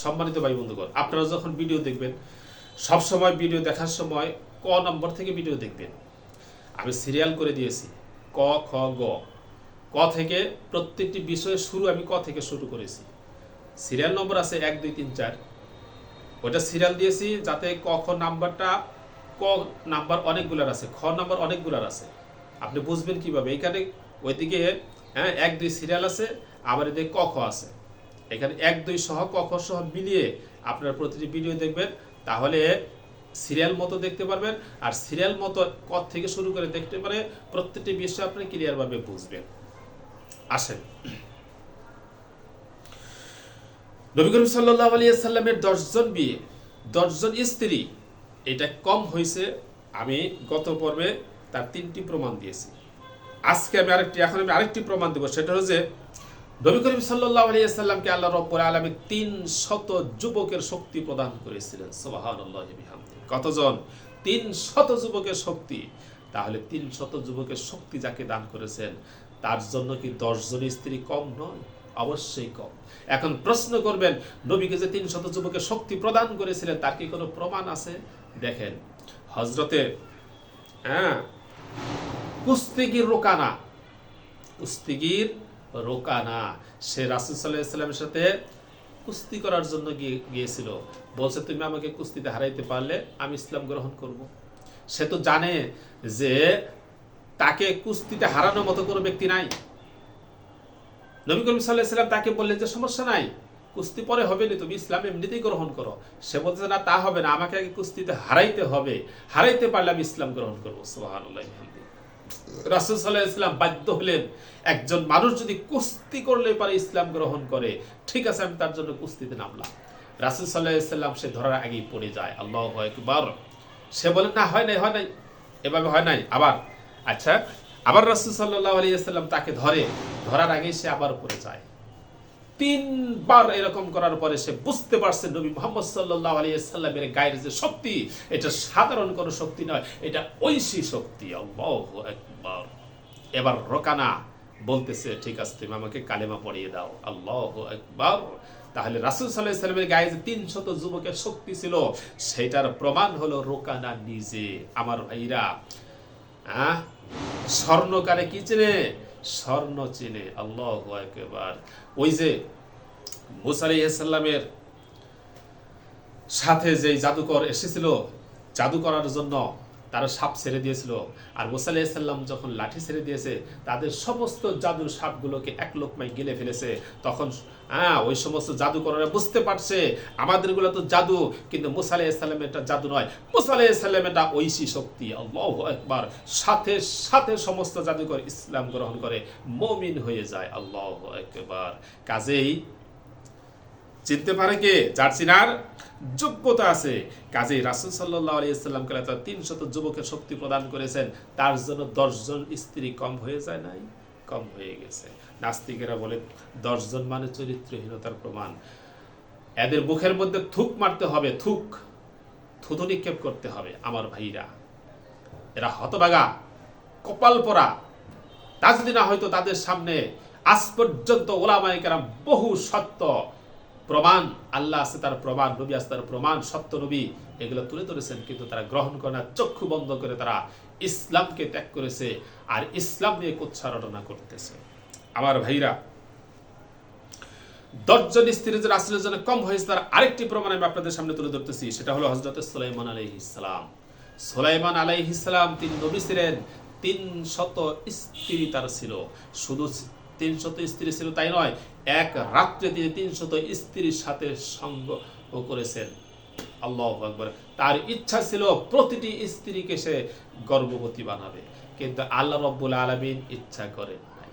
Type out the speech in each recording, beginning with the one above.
সম্মানিত ভাই বন্ধুগণ, আপনারা যখন ভিডিও দেখবেন সবসময় ভিডিও দেখার সময় ক নম্বর থেকে ভিডিও দেখবেন। আমি সিরিয়াল করে দিয়েছি ক খ গ। ক থেকে প্রত্যেকটি বিষয়ের শুরু আমি ক থেকে শুরু করেছি। সিরিয়াল নম্বর আছে 1 2 3 4, ওটা সিরিয়াল দিয়েছি যাতে ক খ নাম্বারটা, ক নাম্বার অনেকগুলার আছে, খ নাম্বার অনেকগুলার আছে। আপনি বুঝবেন কিভাবে? এখানে ওইদিকে 1 2 সিরিয়াল আছে, আবার এদিকে ক খ আছে। এখানে 1 2 সহ ক খ সহ মিলিয়ে আপনার প্রতিটি ভিডিও দেখবেন, তাহলে সিরিয়াল মতো দেখতে পারবেন। আর সিরিয়াল মতো ক থেকে শুরু করে দেখতে পারে প্রত্যেকটি বিষয় আপনি ক্লিয়ারভাবে বুঝবেন। আসেন, নবী করিম সাল্লাল্লাহু আলাইহি সাল্লামের 10 জন বিয়ে, 10 জন স্ত্রী, এটা কম হয়েছে। আমি গত পর্বে তার 3টি প্রমাণ দিয়েছি। আজকে আমি আরেকটি প্রমাণ দেব। সেটা হচ্ছে যে নবী করিম সাল্লাল্লাহু আলাইহি সাল্লামকে আল্লাহ রাব্বুল আলামিন 300 যুবকের শক্তি প্রদান করেছিলেন। সুবহানাল্লাহি বিহামদি। কতজন? 300 যুবকের শক্তি। তাহলে 300 যুবকের শক্তি যাকে দান করেছেন, তার জন্য কি 10 জন স্ত্রী কম নয়? অবশ্যই কম। এখন প্রশ্ন করবেন, নবীকে যে 300 যুবকের শক্তি প্রদান করেছিলেন তার কি কোনো প্রমাণ আছে? দেখেন, হযরতে কুস্তিগির রোকানা, সে রাসূল সাল্লাল্লাহু আলাইহি সাল্লামের সাথে কুস্তি করার জন্য গিয়েছিল। বলছে, তুমি আমাকে কুস্তিতে হারাইতে পারলে আমি ইসলাম গ্রহণ করব। সে তো জানে যে তাকে কুস্তিতে হারানোর মতো কোনো ব্যক্তি নাই। নবী করিম সাল্লাল্লাহু আলাইহি সাল্লাম তাকে বললেন যে সমস্যা নাই, কুস্তি পরে হবে না, তুমি ইসলাম এমনিতেই গ্রহণ করো। সে বলছে, না তা হবে না, আমাকে আগে কুস্তিতে হারাইতে হবে, হারাইতে পারলে আমি ইসলাম গ্রহণ করবো। সুবহানাল্লাহ। রাসূল সাল্লাল্লাহু আলাইহি সাল্লাম বাধ্য হলেন, একজন মানুষ যদি কুস্তি করলে পারে ইসলাম গ্রহণ করে, ঠিক আছে আমি তার জন্য কুস্তিতে নামলাম। রাসূল সাল্লাল্লাহু আলাইহি সাল্লাম সে ধরার আগেই পড়ে যায়। আল্লাহু আকবার। সে বলে, না হয় নাই, এভাবে হয় নাই। আবার রাসূল সাল্লাল্লাহু আলাইহি সাল্লাম তাকে ধরার আগেই সে আবার পড়ে যায়। 3 বার এরকম করার পরে সে বুঝতে পারছে নবী মুহাম্মদ সাল্লাল্লাহু আলাইহি সাল্লামের গায়ের যে শক্তি, এটা সাধারণ কোনো শক্তি নয়, এটা ঐশী শক্তি। আল্লাহু আকবার। এবার রোকানা বলতেছে, ঠিক আছে তুমি আমাকে কালেমা পড়িয়ে দাও। আল্লাহু আকবার। তাহলে রাসূল সাল্লাল্লাহু আলাইহি সাল্লামের গায়ে যে 300 যুবকের শক্তি ছিল, সেটার প্রমাণ হলো রোকানা নিজে। আমার ভাইরা, স্বর্ণকারে কি চেনে? স্বর্ণ চিনে। আল্লাহু আকবার। ওই যে মুসা আলাইহিস সালামের সাথে যে জাদুকর এসেছিল জাদু করার জন্য, তারা সাপ ছেড়ে দিয়েছিল, আর মুসা আলাইহিস সালাম যখন লাঠি ছেড়ে দিয়েছে, তাদের সমস্ত জাদুর সাপগুলোকে এক লোকমায় গিলে ফেলেছে। তখন ওই সমস্ত জাদুকররা বুঝতে পারছে আমাদেরগুলো তো জাদু, কিন্তু মুসা আলাইহিস সালামের এটা জাদু নয়, মুসা আলাইহিস সালামের এটা ঐশী শক্তি। আল্লাহু আকবার। সাথে সাথে সমস্ত জাদুকর ইসলাম গ্রহণ করে মুমিন হয়ে যায়। আল্লাহু আকবার। কাজেই চিনতে পারে কে? যার চিনার যোগ্যতা আছে। কাজেই রাসূল সাল্লাল্লাহু আলাইহি সাল্লামকে 300 যুবকের শক্তি প্রদান করেছেন, তার জন্য 10 জন স্ত্রী কম হয়ে যায় নাই? কম হয়ে গেছে। নাস্তিকেরা বলে 10 জন মানে চরিত্রহীনতার প্রমাণ। এদের মুখের মধ্যে থুক মারতে হবে, থুতু নিক্ষেপ করতে হবে। আমার ভাইরা, এরা হতভাগা, কপাল পরা। তা যদি না হয়তো তাদের সামনে আজ পর্যন্ত ওলামায়ে কেরাম বহু সত্য প্রমাণ, আল্লাহ আছে তার প্রমাণ, নবী আছে তার প্রমাণ, সত্য নবী, এগুলো তুলে ধরেছেন, কিন্তু তারা গ্রহণ করে না। চক্ষু বন্ধ করে তারা ইসলামকে ত্যাগ করেছে, আর ইসলাম নিয়ে কুৎসারটনা করতেছে। আমার ভাইরা, 10 জন স্ত্রী যে রাসূলের জন্য কম হয়েছে, তার আরেকটি প্রমাণ আমি আপনাদের সামনে তুলে ধরতেছি। সেটা হলো হযরত সুলাইমান আলাইহিস সালাম। সুলাইমান আলাইহিস সালাম তিনি নবী ছিলেন, 300 স্ত্রী তার ছিল। শুধু 300 স্ত্রী ছিল তাই নয়, এক রাত্রে তিনি 300 স্ত্রীর সাথে সঙ্গ করেছেন। আল্লাহু আকবার। তার ইচ্ছা ছিল প্রতিটি স্ত্রীকে সে গর্ভবতী বানাবে, কিন্তু আল্লাহ রাব্বুল আলামিন ইচ্ছা করেন নাই।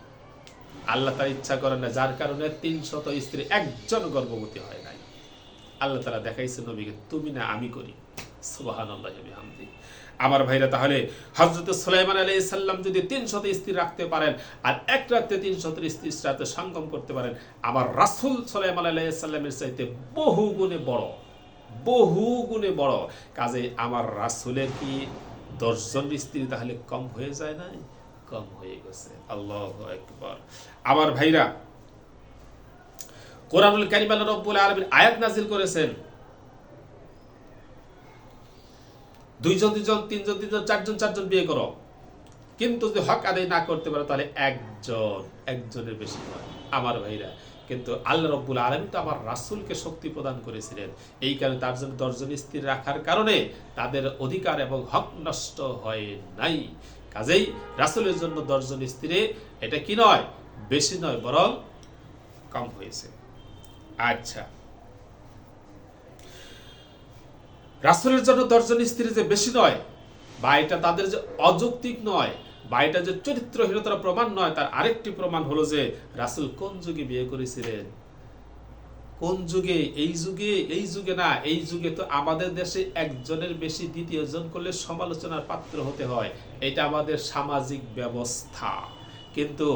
আল্লাহ তার ইচ্ছা করেন না, যার কারণে 300 স্ত্রী একজন গর্ভবতী হয় নাই। আল্লাহ তাআলা দেখাইছে নবীকে, তুমি না আমি করি। সুবহানাল্লাহি ওয়া বিহামদিহি। আমার ভাইরা, তাহলে হযরত সুলাইমান আলাইহিস সালাম যদি 300 স্ত্রী রাখতে পারেন, আর এক রাতে 300 স্ত্রীর সাথে সঙ্গম করতে পারেন, আমার রাসূল সুলাইমান আলাইহিস সালামের চাইতে বহু গুণে বড়। কাজে আমার রাসূলের কি 10 জন স্ত্রী তাহলে কম হয়ে যায় নাই? কম হয়ে গেছে। আল্লাহু আকবার। আমার ভাইরা, কোরআনুল কারীম আল্লাহ রাব্বুল আলামিন আয়াত নাযিল করেছেন, দুইজন দুইজন, তিনজন তিনজন, চারজন চারজন বিয়ে করো, কিন্তু যদি হক আদায় না করতে পারো তাহলে একজনের বেশি নয়। আমার ভাইরা, কিন্তু আল্লাহ রাব্বুল আলামিন তো আমার রাসূলকে শক্তি প্রদান করেছিলেন, এই কারণে তার জন্য 10 জন স্ত্রী রাখার কারণে তাদের অধিকার এবং হক নষ্ট হয় নাই। কাজেই রাসূলের জন্য 10 জন স্ত্রী এটা কি নয়, বেশি নয়, বরং কম হয়েছে। আচ্ছা, রাসূলের জন্য 10 জন স্ত্রী যে বেশি নয়, বা এটা তাদের যে অযৌক্তিক নয়, বা এটা যে চরিত্রহীনতার প্রমাণ নয়, তার আরেকটি প্রমাণ হলো যে রাসূল কোন যুগে বিয়ে করেছিলেন। কোন যুগে? এই যুগে না, এই যুগে তো আমাদের দেশে একজনের বেশি দ্বিতীয় জন করলে সমালোচনার পাত্র হতে হয়, এটা আমাদের সামাজিক ব্যবস্থা। কিন্তু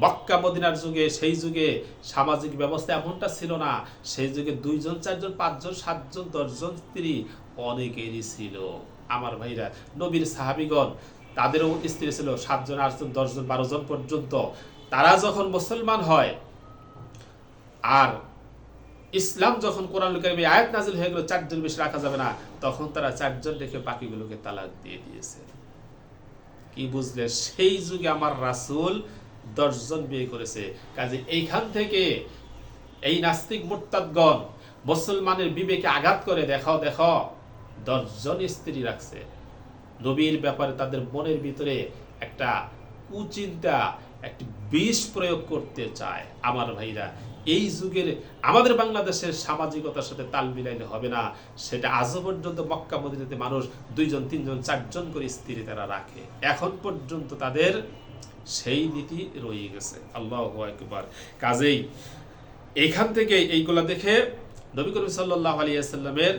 মক্কা মদিনার যুগে, সেই যুগে সামাজিক ব্যবস্থা এমনটা ছিল না। সেই যুগে 2 জন 4 জন 5 জন 7 জন 10 জন স্ত্রী অনেকেরই ছিল। আমার ভাইরা, নবীর সাহাবীগণ তাদেরও স্ত্রী ছিল 7 জন 8 জন 10 জন 12 জন পর্যন্ত। তারা যখন মুসলমান হয় আর ইসলাম যখন কোরআনুল কারীমে আয়াত নাযিল হয়ে গেল 4 জন বেশি রাখা যাবে না, তখন তারা 4 জন রেখে বাকিগুলোকে তালাক দিয়ে দিয়েছে। কি বুঝলে? সেই যুগে আমার রাসূল 10 জন বিয়ে করেছে। কাজে এইখান থেকে এই নাস্তিক মুরতাদগণ মুসলমানের বিবেকে আঘাত করে, দেখো 10 জন স্ত্রী রাখছে। নবীর ব্যাপারে তাদের মনের ভিতরে একটা কুচিন্তা, একটি বিষ প্রয়োগ করতে চায়। আমার ভাইরা, এই যুগের আমাদের বাংলাদেশের সামাজিকতার সাথে তাল মিলাইলে হবে না। সেটা আজও পর্যন্ত মক্কা মদিনাতে মানুষ 2 জন 3 জন 4 জন করে স্ত্রী তারা রাখে, এখন পর্যন্ত তাদের সেই নীতি রয়ে গেছে। আল্লাহু আকবার। কাজেই এইখান থেকে এইগুলা দেখে নবী করিম সাল্লাল্লাহু আলাইহি ওয়াসাল্লামের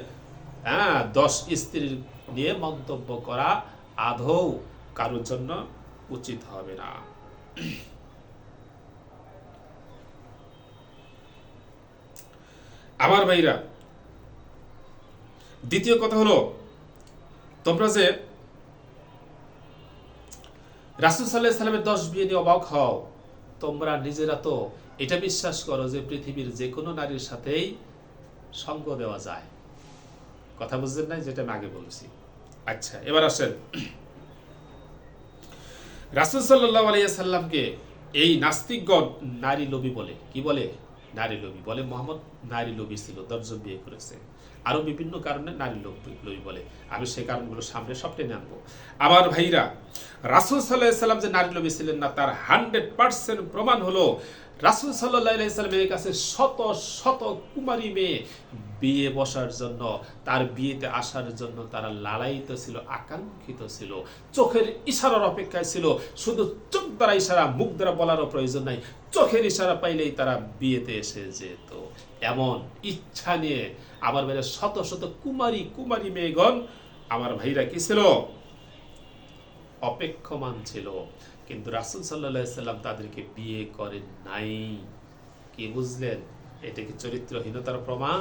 10 স্ত্রীর নিয়ে মন্তব্য করা আদৌ কারোর জন্য উচিত হবে না। আমার ভাইরা, দ্বিতীয় কথা হলো, তোমরা যে রাসূল সাল্লাল্লাহু আলাইহি ওয়াসাল্লামের 10 বিয়ে নিয়ে অবাক হও, তোমরা নিজেরা তো এটা বিশ্বাস করো যে পৃথিবীর যে কোনো নারীর সাথেই সঙ্গ দেওয়া যায়। কথা বুঝলেন না? যেটা আমি আগে বলেছি। আচ্ছা, এবার আসেন, রাসূল সাল্লাল্লাহু আলাইহি ওয়াসাল্লামকে এই নাস্তিকগণ নারী লোভী বলে। কি বলে? নারী লোভী বলে। মুহাম্মদ নারী লোভী ছিল, 10 জন বিয়ে করেছে। আরো বিভিন্ন কারণে নারী লোভী বলে, আমি সেই কারণগুলো সামনে সব টেনে আনবো। আমার ভাইরা, রাসূল সাল্লাল্লাহু আলাইহি ওয়াসাল্লাম যে নারী লোভী ছিলেন না, তার 100% প্রমাণ হলো রাসূল সাল্লাল্লাহু আলাইহি ওয়াসাল্লামের কাছে শত শত কুমারী মেয়ে বিয়ে বসার জন্য, তার বিয়েতে আসার জন্য তারা লালায়িত ছিল, আকাঙ্ক্ষিত ছিল, চোখের ইশারার অপেক্ষায় ছিল। শুধু চোখ দ্বারা ইশারা, মুখ দ্বারা বলারও প্রয়োজন নাই, চোখের ইশারা পাইলেই তারা বিয়েতে এসে যেত। এমন ইচ্ছা নিয়ে আমার ভাইরা শত শত কুমারী মেয়েগণ আমার ভাইরা কি ছিল? অপেক্ষমান ছিল। কিন্তু রাসূল সাল্লাল্লাহু আলাইহি ওয়াসাল্লাম তাদেরকে বিয়ে করেন নাই। কি বুঝলেন? এটা কি চরিত্রহীনতার প্রমাণ?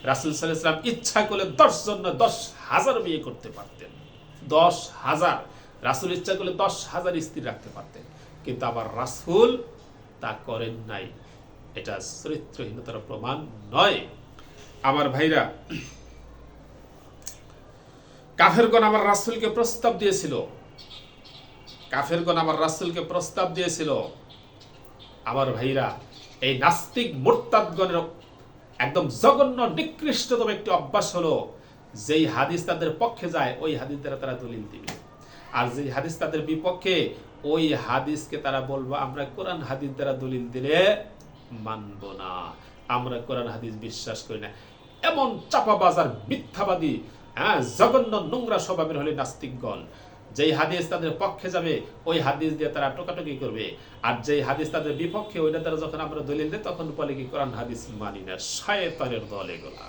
রাসূল সাল্লাল্লাহু আলাইহি ওয়াসাল্লাম ইচ্ছা করলে 10 জন না 10,000 বিয়ে করতে পারতেন। 10,000, রাসূল ইচ্ছা করলে 10,000 স্ত্রী রাখতে পারতেন, কিন্তু আবার রাসূল তা করেন নাই। এটা চরিত্রহীনতার প্রমাণ নয়। আমার ভাইরা, কাফেরগণ আমার রাসূলকে প্রস্তাব দিয়েছিল, আমার ভাইরা, এই নাস্তিক মুরতাদগণের একদম জঘন্য নিকৃষ্টতম একটি অভ্যাস হলো, যেই হাদিস তাদের পক্ষে যায় ওই হাদিস দ্বারা তারা দলিল দিবে, আর যেই হাদিস তাদের বিপক্ষে ওই হাদিসকে তারা বলবো আমরা কোরআন হাদিস দ্বারা দলিল দিলে মানব না, আমরা কোরআন হাদিস বিশ্বাস করি না। এমন চাপাবাজ আর মিথ্যাবাদী, জঘন্য নোংরা স্বভাবের হলে নাস্তিকগণ। যেই হাদিস তাদের পক্ষে যাবে ওই হাদিস দিয়ে তারা টোকাটুকি করবে, আর যেই হাদিস তাদের বিপক্ষে ওইটা দ্বারা যখন আমরা দলিল দিই তখন বলে কি কোরআন হাদিস মানি না। শয়তানের দল এগুলা।